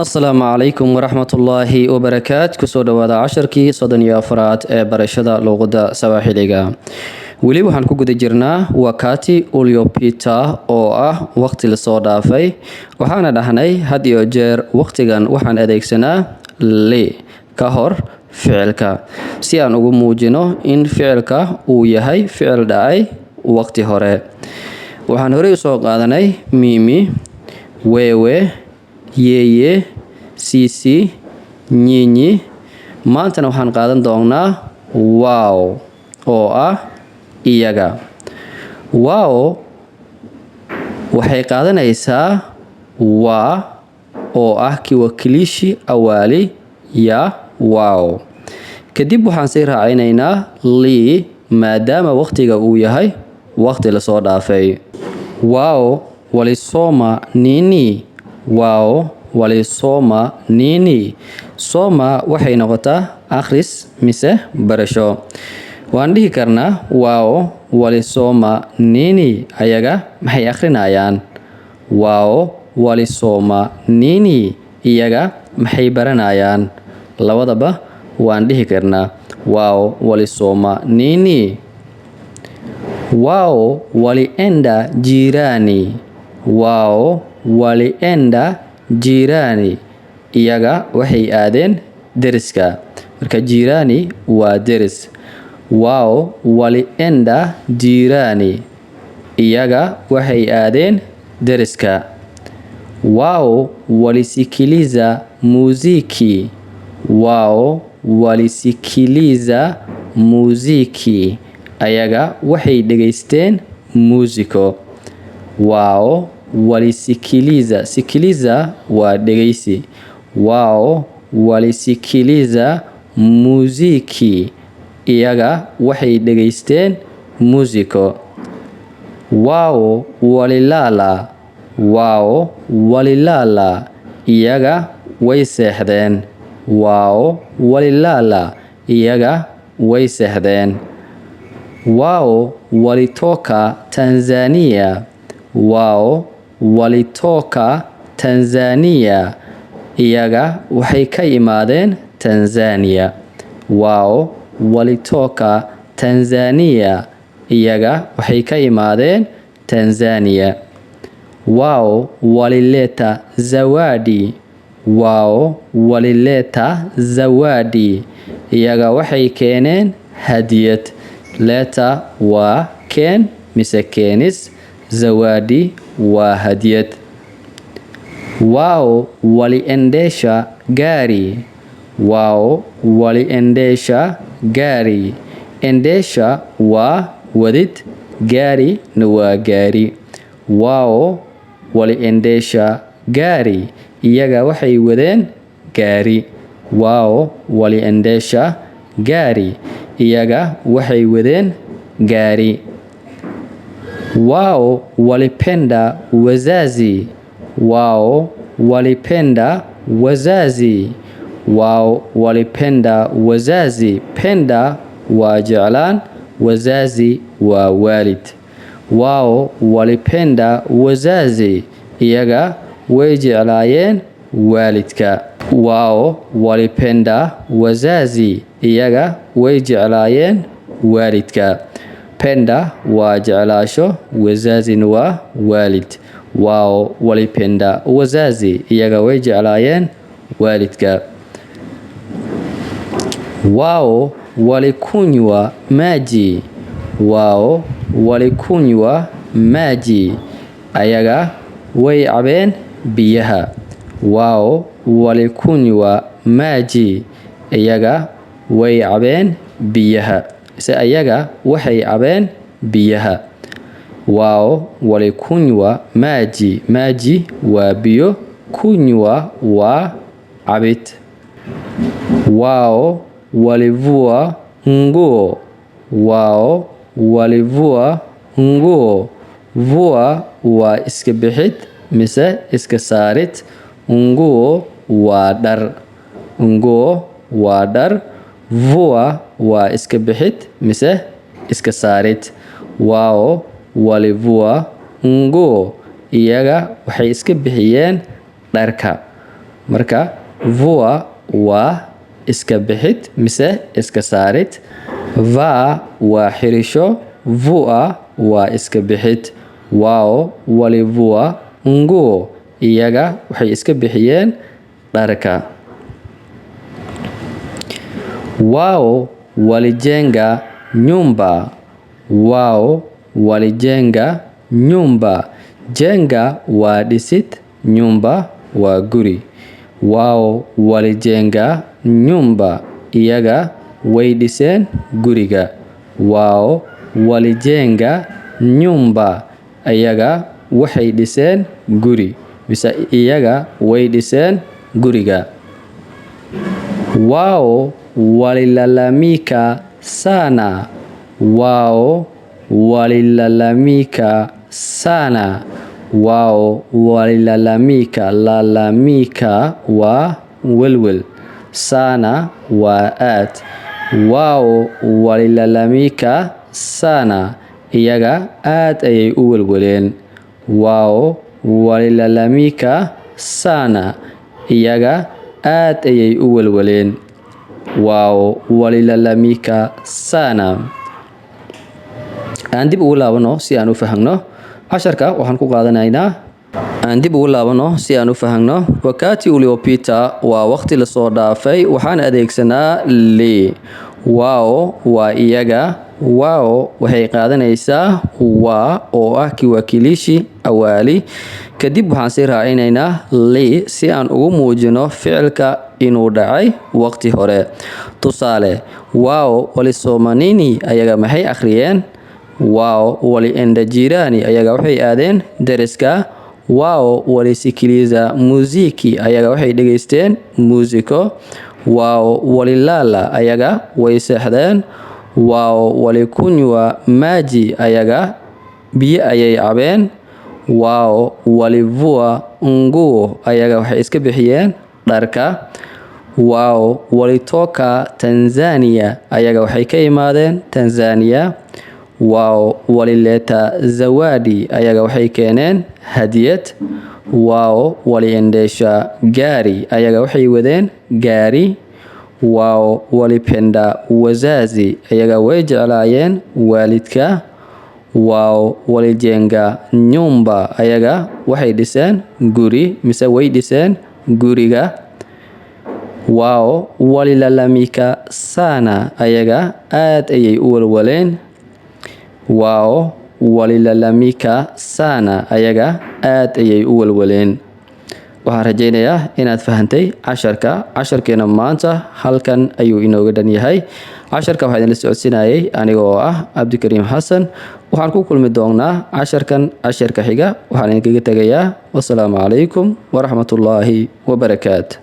السلام عليكم ورحمة الله وبركاته كسود ودا عشركي صدني أفراد برشدة لغة سواحلية weli waxaan ku guda jirnaa wakati uliopita oo ah waqti la soo dhaafay waxaana dhahnay had iyo jeer waqtigan waxaan adeegsanaa li ka hor ficilka si aan ugu muujino in ficilka uu yahay ficil dhacay waqti hore waxaan horey soo qaadanay mimi wewe yeye sisi nyinyi maantana waxaan qaadan doonaa wow oo ah iyaga wow waxay qaadanaysaa waa oo ah kiwakilishi awali ya wow kadib waxaan sii raacinaynaa li maadaama waqtiga uu yahay waqti la soo dhaafay wow walisoma nini wow walisoma nini soma waxay noqotaa akhris mise barasho waan dhihi karnaa wow walisoma nini ayaga maxay akhrinayaan wow walisoma nini iyaga maxay baranayaan labadaba waan dhihi karnaa wow walisoma nini wow walienda jirani wow walienda jirani iyaga waxay aadeen deriska marka jirani waa deris wow walienda jirani iyaga waxay aadeen deriska wow walisikiliza muziki wow walisikiliza muziki ayaga waxay dhegaysteen muusiko wow walisikiliza sikiliza waa dhegaysi wow walisikiliza muziki iyaga waxay dhegaysteen muusiko wow walilala wow walilala iyaga way seexdeen wow walilala iyaga way seexdeen wow walitoka Tanzania wow walitoka Tanzania iyaga waxay ka imaadeen Tanzania wow walitoka Tanzania iyaga waxay ka imaadeen Tanzania wow walileta zawadi wow walileta zawadi iyaga waxay keeneen hadiyad leta waa keen mise keenis zawadi waa hadiyad wow waliendesha gari wow waliendesha gari endesha waa wadid gari na waa gari wow waliendesha gari iyaga waxay wadeen gari wow waliendesha gari iyaga waxay wadeen gari wow walipenda wazazi wow walipenda wazazi wow walipenda wazazi penda waa jeclaan wazazi waa waalid wow walipenda wazazi iyaga way jeclaayeen waalidka wow walipenda wazazi iyaga way jeclaayeen waalidka penda waa jeclaasho wazazina waa waalid wow walipenda wazazi iyaga way jeclaayeen waalidka wow walikunywa maji wow walikunywa maji ayaga way cabeen biyaha wow walikunywa maji iyaga way cabeen biyaha se ayaga waxay cabeen biyaha wow walikunywa maji maji waa biyo kunywa waa cabid wow walivua nguo wow walivua nguo vua waa iska bixid mise iska saarid nguo waa dhar nguo waa dhar vua waa iska bixid mise iska saarid wow walivua nguo iyaga waxay iska bixiyeen dharka marka vua waa iska bixid mise iska saarid, va waa xirisho, vua waa iska bixid. Wao walivua nguo, iyaga waxay iska bixiyeen dharka. Wao walijenga nyumba, wao walijenga nyumba. Jenga waa dhisid, nyumba waa guri. Wao walijenga nyumba, iyaga way dhiseen guriga. Wao walijenga nyumba, iyaga waxay dhiseen guri mise iyaga way dhiseen guriga. Wao walilalamika sana, wao walilalamika sana. Wao walilalamika, lalamika waa welwel, sana waa aad. Wao walilalamika sana, iyaga aad ayay u welweleen. Wao walilalamika sana, iyaga aad ayay u welweleen. Wao walilalamika sana. Aan dib ugu laabano si aan u fahamno casharka. Waxaan ku qaadanaynaa wakati uliopita waa waqti la soo dhaafay, waxaan adeegsanaa li. Wao waa iyaga, wao waxay qaadanaysaa waa oo ah kiwakilishi awali. Kadib waxaan sii raacinaynaa li si aan ugu muujino ficilka inuu dhacay waqti hore. Tusaale, wao walisomanini, ayaga maxay akhriyeen? Wao walienda jirani, ayaga waxay aadeen deriska. Wao walisikiliza muziki, ayaga waxay dhageysteen muusiko. Wao walilala, ayaga way seexdeen. Wao walikunywa maji, ayaga biyo ayay cabeen. Wao walivua nguo, ayaga waxay iska bixiyeen dharka. Wao walitoka Tanzania, ayaga waxay ka imaadeen Tanzania. Wao walileta zawadi, ayaga waxay keeneen hadiyad. Wao waliendesha gari, ayaga waxay wadeen gaari. Wao walipenda wazazi, ayaga way jeclaayeen waalidka. Wao walijenga nyumba, ayaga waxay dhiseen guri mise way dhiseen guriga. Wao walilalamika sana, ayaga aad ayay u welweleen. Wao walilalamika sana, ayaga aad ayay u welweleen. Waxaan rajaynayaa inaad fahantay casharkeena maanta. Halkan ayuu inooga dhan yahay. Casharka waxaa idinla socodsiinayay aniga oo ah Cabdikariim Xasan. Waxaan ku kulmi doonaa casharka xiga. Waxaan idinkaga tegayaa wassalaamu calaykum waraxmatullaahi wabarakaatu.